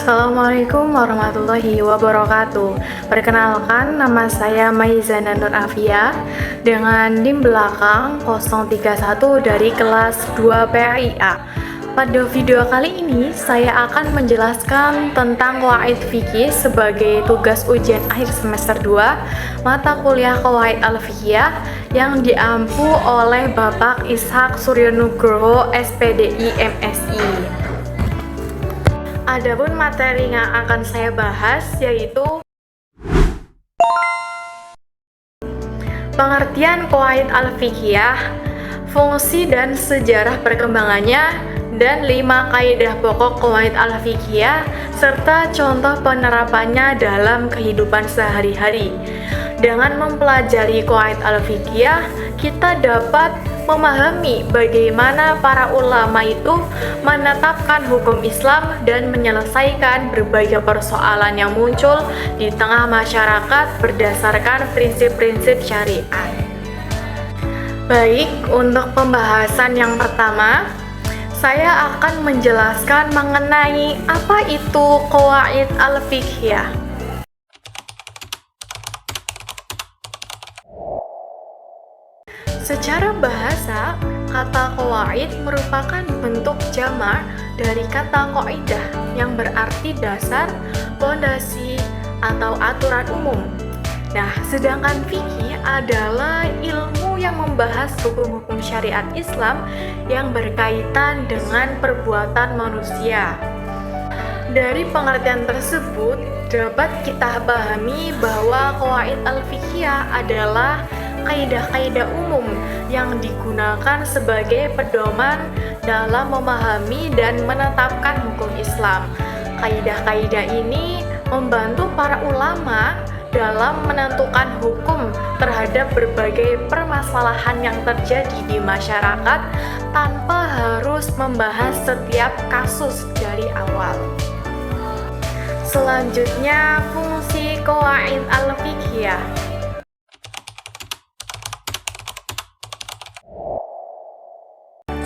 Assalamualaikum warahmatullahi wabarakatuh. Perkenalkan, nama saya Maizana Nur Afia dengan NIM belakang 031 dari kelas 2 PAIA. Pada video kali ini saya akan menjelaskan tentang qawaid fikih sebagai tugas ujian akhir semester 2 mata kuliah Qawaid Al-Fiqhiyah yang diampu oleh Bapak Ishak Suryonugroho SPDI MSI. Adapun materi yang akan saya bahas yaitu pengertian Qawaid Al-Fiqhiyah, fungsi dan sejarah perkembangannya, dan 5 kaidah pokok Qawaid Al-Fiqhiyah serta contoh penerapannya dalam kehidupan sehari-hari. Dengan mempelajari Qawaid Al-Fiqhiyah, kita dapat memahami bagaimana para ulama itu menetapkan hukum Islam dan menyelesaikan berbagai persoalan yang muncul di tengah masyarakat berdasarkan prinsip-prinsip syariat. Baik, untuk pembahasan yang pertama, saya akan menjelaskan mengenai apa itu Qawaid Al-Fiqhiyah. Secara bahasa, kata qawaid merupakan bentuk jamak dari kata qaidah yang berarti dasar, pondasi, atau aturan umum. Nah, sedangkan fikih adalah ilmu yang membahas hukum-hukum syariat Islam yang berkaitan dengan perbuatan manusia. Dari pengertian tersebut, dapat kita pahami bahwa Qawaid Al-Fiqhiyah adalah kaidah-kaidah umum yang digunakan sebagai pedoman dalam memahami dan menetapkan hukum Islam. Kaidah-kaidah ini membantu para ulama dalam menentukan hukum terhadap berbagai permasalahan yang terjadi di masyarakat tanpa harus membahas setiap kasus dari awal. Selanjutnya, fungsi Qawaid Al-Fiqhiyah.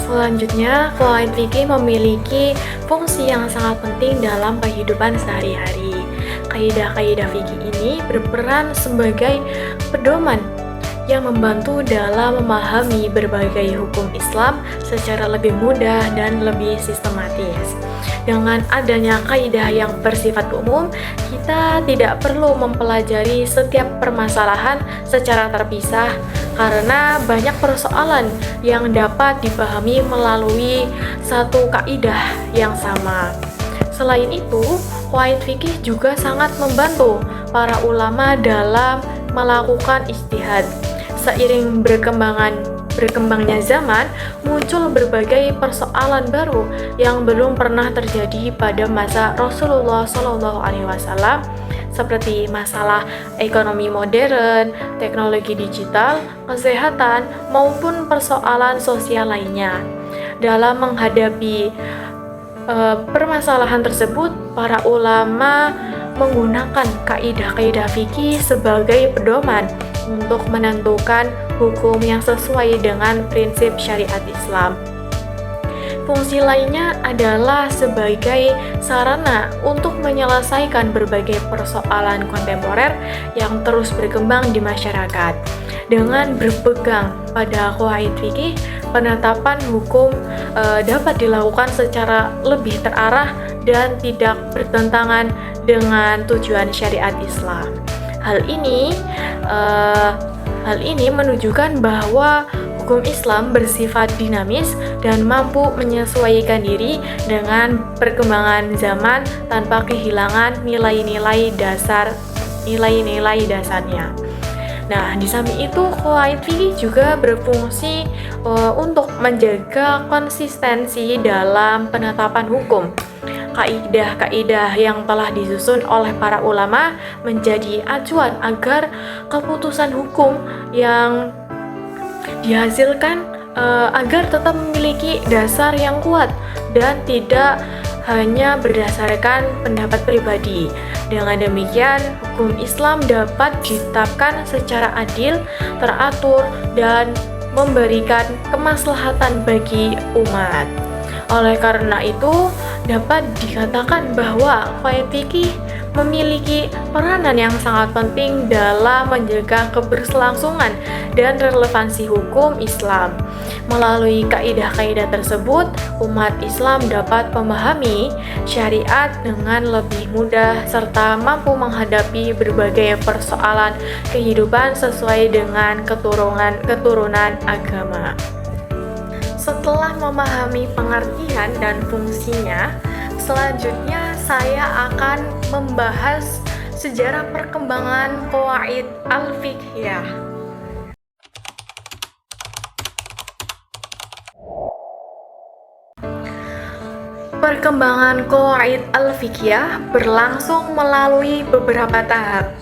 Selanjutnya, Qawaid fikih memiliki fungsi yang sangat penting dalam kehidupan sehari-hari. Kaidah-kaidah fikih ini berperan sebagai pedoman yang membantu dalam memahami berbagai hukum Islam secara lebih mudah dan lebih sistematis. Dengan adanya kaidah yang bersifat umum, kita tidak perlu mempelajari setiap permasalahan secara terpisah karena banyak persoalan yang dapat dipahami melalui satu kaidah yang sama. Selain itu, qawaid fikih juga sangat membantu para ulama dalam melakukan ijtihad. Seiring berkembangnya zaman, muncul berbagai persoalan baru yang belum pernah terjadi pada masa Rasulullah SAW, seperti masalah ekonomi modern, teknologi digital, kesehatan, maupun persoalan sosial lainnya. Dalam menghadapi permasalahan tersebut, para ulama menggunakan kaidah-kaidah fikih sebagai pedoman untuk menentukan hukum yang sesuai dengan prinsip syariat Islam. Fungsi lainnya adalah sebagai sarana untuk menyelesaikan berbagai persoalan kontemporer yang terus berkembang di masyarakat. Dengan berpegang pada qawaid fikih, penetapan hukum dapat dilakukan secara lebih terarah dan tidak bertentangan dengan tujuan syariat Islam. Hal ini menunjukkan bahwa hukum Islam bersifat dinamis dan mampu menyesuaikan diri dengan perkembangan zaman tanpa kehilangan nilai-nilai dasarnya. Nah, di samping itu, qawaid fikih juga berfungsi untuk menjaga konsistensi dalam penetapan hukum. Kaidah-kaidah yang telah disusun oleh para ulama menjadi acuan agar keputusan hukum yang dihasilkan agar tetap memiliki dasar yang kuat dan tidak hanya berdasarkan pendapat pribadi. Dengan demikian, hukum Islam dapat ditetapkan secara adil, teratur, dan memberikan kemaslahatan bagi umat. Oleh karena itu, dapat dikatakan bahwa qawaid fikih memiliki peranan yang sangat penting dalam menjaga keberlangsungan dan relevansi hukum Islam. Melalui kaidah-kaidah tersebut, umat Islam dapat memahami syariat dengan lebih mudah serta mampu menghadapi berbagai persoalan kehidupan sesuai dengan keturunan agama. Setelah memahami pengertian dan fungsinya, selanjutnya saya akan membahas sejarah perkembangan qawaid al-fiqhiyah. Perkembangan qawaid al-fiqhiyah berlangsung melalui beberapa tahap.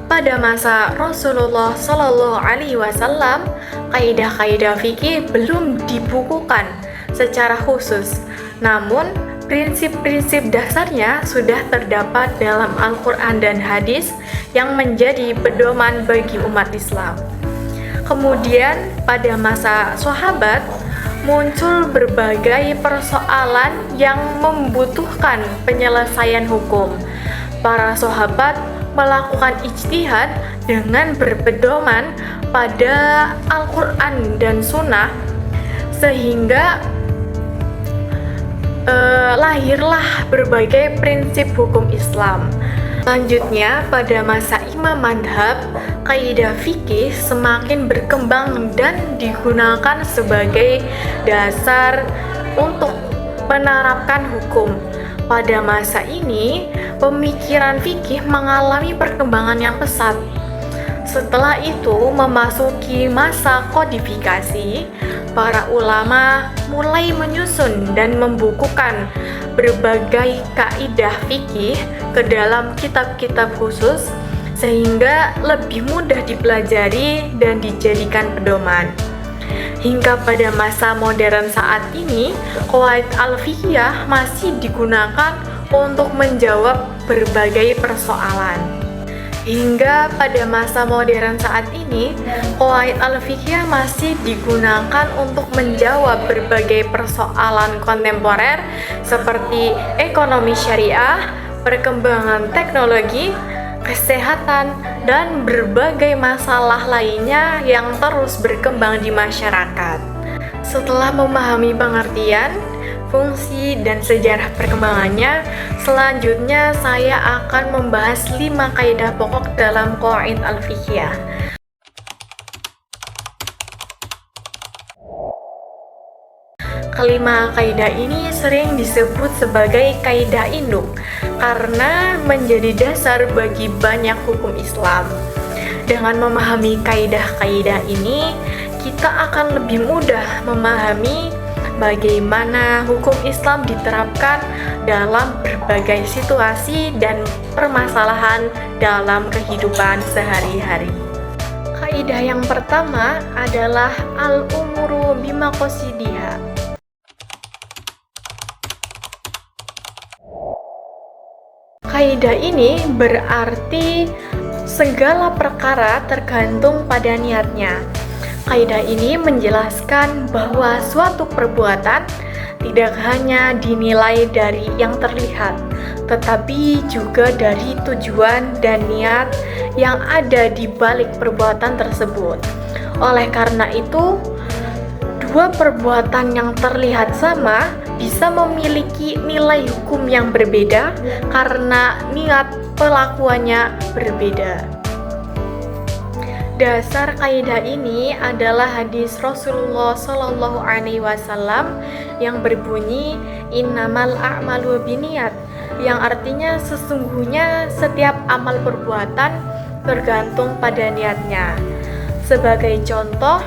Pada masa Rasulullah Shallallahu Alaihi Wasallam, kaidah-kaidah fikih belum dibukukan secara khusus, namun prinsip-prinsip dasarnya sudah terdapat dalam Al-Quran dan hadis yang menjadi pedoman bagi umat Islam. Kemudian pada masa sahabat muncul berbagai persoalan yang membutuhkan penyelesaian hukum. Para sahabat melakukan ijtihad dengan berpedoman pada Al-Quran dan Sunnah, sehingga lahirlah berbagai prinsip hukum Islam. Selanjutnya, pada masa Imam Madhab, kaidah fikih semakin berkembang dan digunakan sebagai dasar untuk menerapkan hukum. Pada masa ini, pemikiran fikih mengalami perkembangan yang pesat. Setelah itu memasuki masa kodifikasi, para ulama mulai menyusun dan membukukan berbagai kaidah fikih ke dalam kitab-kitab khusus sehingga lebih mudah dipelajari dan dijadikan pedoman. Hingga pada masa modern saat ini, qawaid al-fiqhiyah masih digunakan untuk menjawab berbagai persoalan. Hingga pada masa modern saat ini, qawaid al-fiqhiyah masih digunakan untuk menjawab berbagai persoalan kontemporer seperti ekonomi syariah, perkembangan teknologi, kesehatan, dan berbagai masalah lainnya yang terus berkembang di masyarakat. Setelah memahami pengertian, fungsi, dan sejarah perkembangannya, selanjutnya saya akan membahas 5 kaidah pokok dalam qawaid al-fiqhiyah. Kelima kaidah ini sering disebut sebagai kaidah induk karena menjadi dasar bagi banyak hukum Islam. Dengan memahami kaidah-kaidah ini, kita akan lebih mudah memahami bagaimana hukum Islam diterapkan dalam berbagai situasi dan permasalahan dalam kehidupan sehari-hari. Kaidah yang pertama adalah al-umuru bimaqasidiha. Kaidah ini berarti segala perkara tergantung pada niatnya. Kaidah ini menjelaskan bahwa suatu perbuatan tidak hanya dinilai dari yang terlihat, tetapi juga dari tujuan dan niat yang ada di balik perbuatan tersebut. Oleh karena itu, dua perbuatan yang terlihat sama bisa memiliki nilai hukum yang berbeda karena niat pelakuannya berbeda. Dasar kaidah ini adalah hadis Rasulullah Shallallahu Alaihi Wasallam yang berbunyi innamal a'malu binniyat, yang artinya sesungguhnya setiap amal perbuatan tergantung pada niatnya. Sebagai contoh,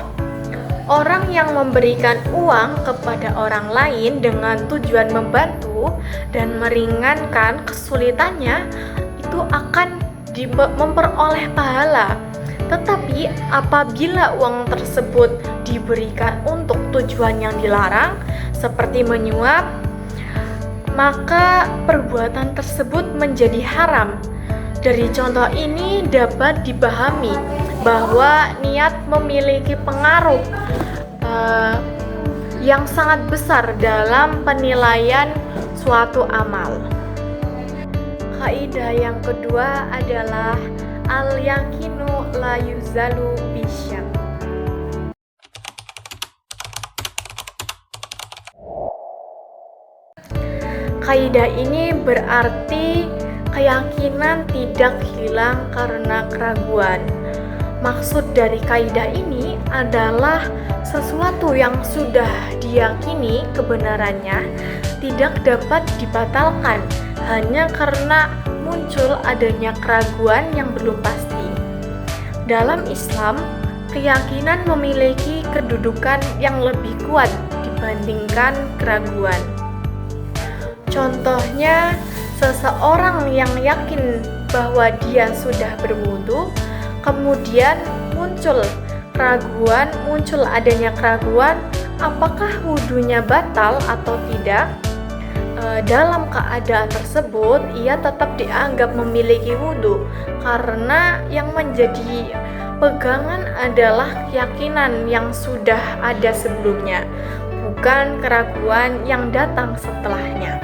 orang yang memberikan uang kepada orang lain dengan tujuan membantu dan meringankan kesulitannya itu akan memperoleh pahala. Tetapi apabila uang tersebut diberikan untuk tujuan yang dilarang seperti menyuap, maka perbuatan tersebut menjadi haram. Dari contoh ini dapat dipahami bahwa niat memiliki pengaruh yang sangat besar dalam penilaian suatu amal. Kaidah yang kedua adalah al-yakinu la yuzalu bisyak. Kaidah ini berarti keyakinan tidak hilang karena keraguan. Maksud dari kaidah ini adalah sesuatu yang sudah diyakini kebenarannya tidak dapat dibatalkan hanya karena muncul adanya keraguan yang belum pasti. Dalam Islam, keyakinan memiliki kedudukan yang lebih kuat dibandingkan keraguan. Contohnya, seseorang yang yakin bahwa dia sudah berwudu, kemudian muncul adanya keraguan apakah wudunya batal atau tidak. Dalam keadaan tersebut, ia tetap dianggap memiliki wudu karena yang menjadi pegangan adalah keyakinan yang sudah ada sebelumnya, bukan keraguan yang datang setelahnya.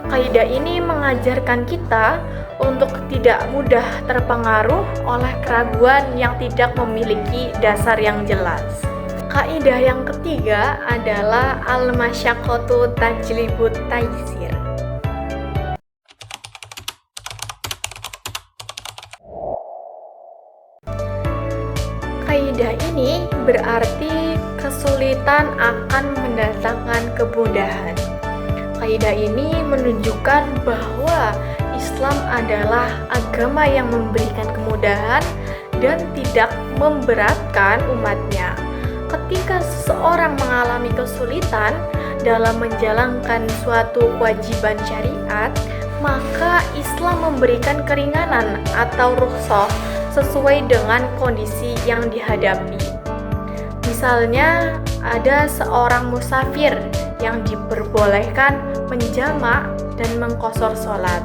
Kaidah ini mengajarkan kita untuk tidak mudah terpengaruh oleh keraguan yang tidak memiliki dasar yang jelas. Kaidah yang ketiga adalah al-masyaqqatu tajlibut taysir. Kaidah ini berarti kesulitan akan mendatangkan kemudahan. Kaidah ini menunjukkan bahwa Islam adalah agama yang memberikan kemudahan dan tidak memberatkan umatnya. Ketika seseorang mengalami kesulitan dalam menjalankan suatu kewajiban syariat, maka Islam memberikan keringanan atau rukhsah sesuai dengan kondisi yang dihadapi. Misalnya, ada seorang musafir yang diperbolehkan menjamak dan mengqashar sholat.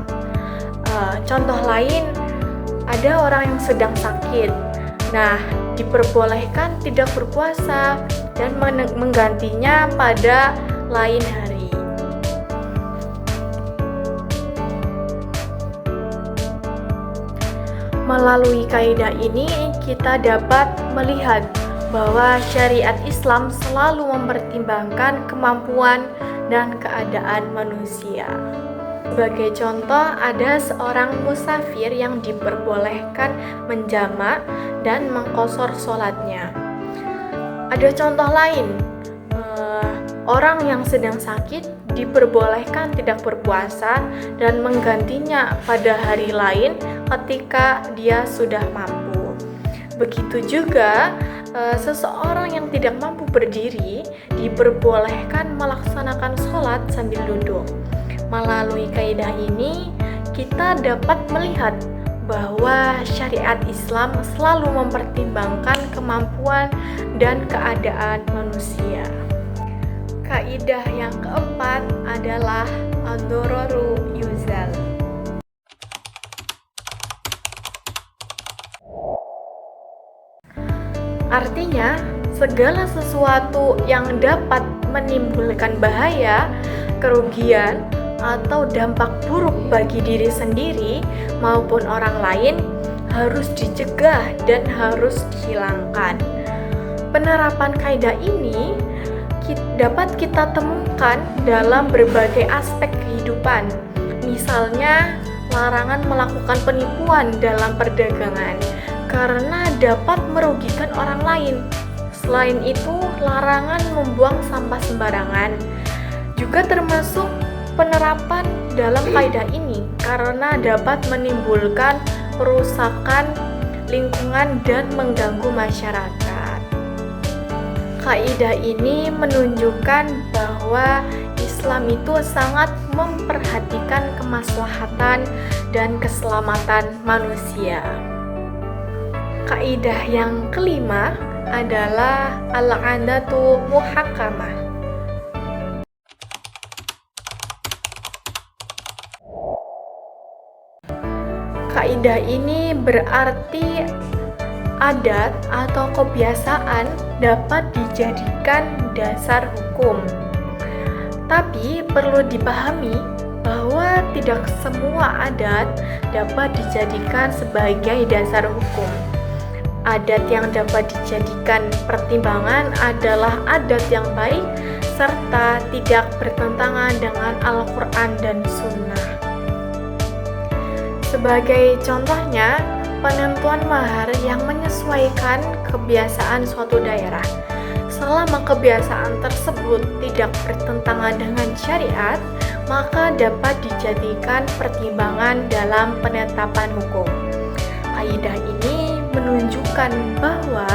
Contoh lain, ada orang yang sedang sakit. Nah, diperbolehkan tidak berpuasa dan menggantinya pada lain hari. Melalui kaidah ini, kita dapat melihat bahwa syariat Islam selalu mempertimbangkan kemampuan dan keadaan manusia. Sebagai contoh, ada seorang musafir yang diperbolehkan menjamak dan mengqashar sholatnya. Ada contoh lain, orang yang sedang sakit diperbolehkan tidak berpuasa dan menggantinya pada hari lain ketika dia sudah mampu. Begitu juga seseorang yang tidak mampu berdiri diperbolehkan melaksanakan sholat sambil duduk. Melalui kaidah ini, kita dapat melihat bahwa syariat Islam selalu mempertimbangkan kemampuan dan keadaan manusia. Kaidah yang keempat adalah ad-dararu yuzal. Artinya, segala sesuatu yang dapat menimbulkan bahaya, kerugian, atau dampak buruk bagi diri sendiri maupun orang lain harus dicegah dan harus dihilangkan. Penerapan kaidah ini dapat kita temukan dalam berbagai aspek kehidupan. Misalnya, larangan melakukan penipuan dalam perdagangan karena dapat merugikan orang lain. Selain itu, larangan membuang sampah sembarangan juga termasuk penerapan dalam kaidah ini karena dapat menimbulkan perusakan lingkungan dan mengganggu masyarakat. Kaidah ini menunjukkan bahwa Islam itu sangat memperhatikan kemaslahatan dan keselamatan manusia. Kaidah yang kelima adalah al-'adatu muhakkamah. Kaidah ini berarti adat atau kebiasaan dapat dijadikan dasar hukum. Tapi perlu dipahami bahwa tidak semua adat dapat dijadikan sebagai dasar hukum. Adat yang dapat dijadikan pertimbangan adalah adat yang baik serta tidak bertentangan dengan Al-Quran dan Sunnah. Sebagai contohnya, penentuan mahar yang menyesuaikan kebiasaan suatu daerah. Selama kebiasaan tersebut tidak bertentangan dengan syariat, maka dapat dijadikan pertimbangan dalam penetapan hukum. Kaidah ini menunjukkan bahwa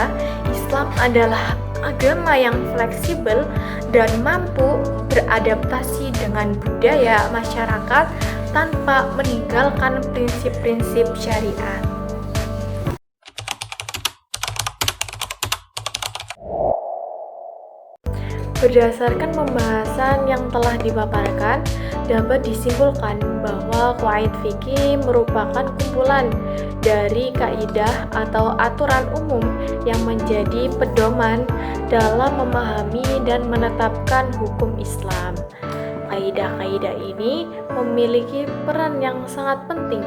Islam adalah agama yang fleksibel dan mampu beradaptasi dengan budaya masyarakat tanpa meninggalkan prinsip-prinsip syariat. Berdasarkan pembahasan yang telah dipaparkan, dapat disimpulkan bahwa qawaid fikih merupakan kumpulan dari kaidah atau aturan umum yang menjadi pedoman dalam memahami dan menetapkan hukum Islam. Kaidah-kaidah ini memiliki peran yang sangat penting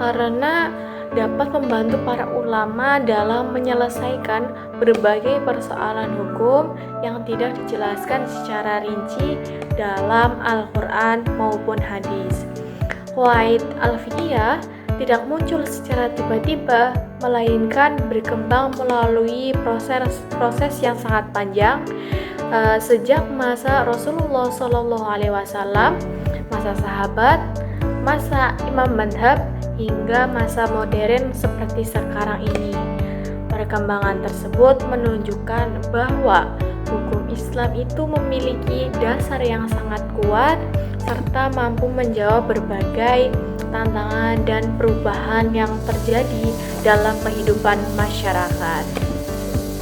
karena dapat membantu para ulama dalam menyelesaikan berbagai persoalan hukum yang tidak dijelaskan secara rinci dalam Al-Quran maupun hadis. Qawaid al-fiqhiyah tidak muncul secara tiba-tiba, melainkan berkembang melalui proses yang sangat panjang sejak masa Rasulullah SAW, masa sahabat, masa imam madhab, hingga masa modern seperti sekarang ini. Perkembangan tersebut menunjukkan bahwa hukum Islam itu memiliki dasar yang sangat kuat serta mampu menjawab berbagai tantangan dan perubahan yang terjadi dalam kehidupan masyarakat.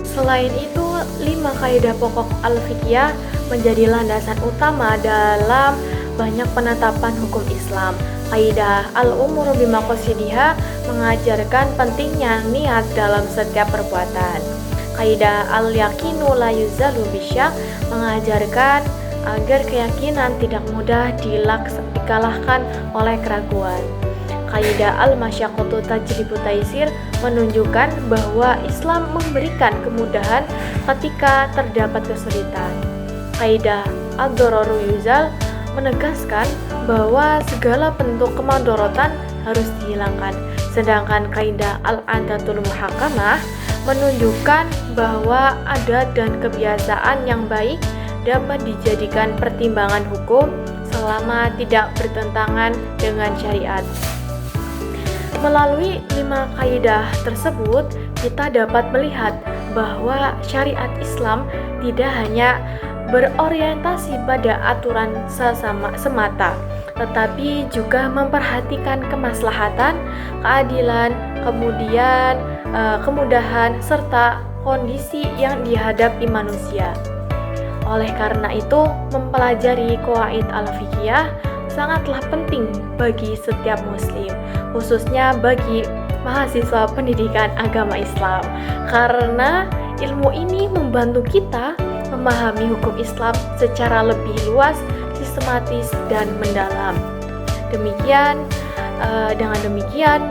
Selain itu, 5 kaidah pokok al-fiqhiyah menjadi landasan utama dalam banyak penetapan hukum Islam. Kaidah al-umur bimaqasidiha mengajarkan pentingnya niat dalam setiap perbuatan. Kaidah al-yaqinu la yuzalu bisyak mengajarkan agar keyakinan tidak mudah dikalahkan oleh keraguan. Kaidah al-masyaqqatu tajlibu taisir menunjukkan bahwa Islam memberikan kemudahan ketika terdapat kesulitan. Kaidah ad-dararu yuzal menegaskan bahwa segala bentuk kemadharatan harus dihilangkan. Sedangkan kaidah al-adatul muhakkamah menunjukkan bahwa adat dan kebiasaan yang baik dapat dijadikan pertimbangan hukum selama tidak bertentangan dengan syariat. Melalui 5 kaidah tersebut, kita dapat melihat bahwa syariat Islam tidak hanya berorientasi pada aturan semata, tetapi juga memperhatikan kemaslahatan, keadilan, kemudahan, serta kondisi yang dihadapi manusia. Oleh karena itu, mempelajari qawaid al-fiqhiyah sangatlah penting bagi setiap muslim, khususnya bagi mahasiswa pendidikan agama Islam, karena ilmu ini membantu kita memahami hukum Islam secara lebih luas, sistematis, dan mendalam. Dengan demikian,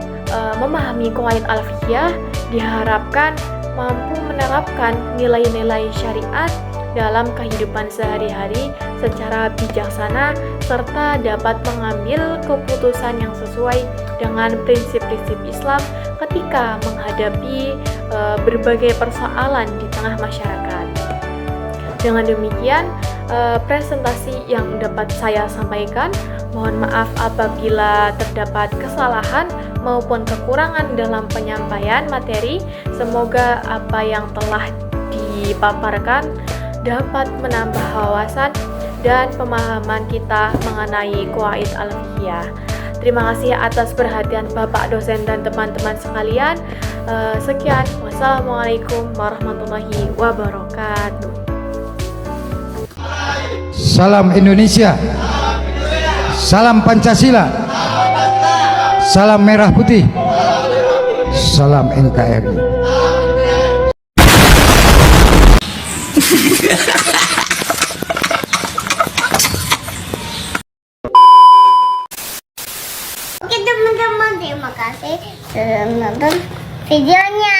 memahami qawaid al-fiqhiyah diharapkan mampu menerapkan nilai-nilai syariat dalam kehidupan sehari-hari secara bijaksana serta dapat mengambil keputusan yang sesuai dengan prinsip-prinsip Islam ketika menghadapi berbagai persoalan di tengah masyarakat. Dengan demikian, presentasi yang dapat saya sampaikan. Mohon maaf apabila terdapat kesalahan maupun kekurangan dalam penyampaian materi. Semoga apa yang telah dipaparkan dapat menambah wawasan dan pemahaman kita mengenai qawaid al-fiqhiyah. Terima kasih atas perhatian Bapak dosen dan teman-teman sekalian. Sekian, wassalamualaikum warahmatullahi wabarakatuh. Salam Indonesia, salam Pancasila, salam merah putih, salam NKRI. Oke teman-teman, terima kasih sudah menonton videonya.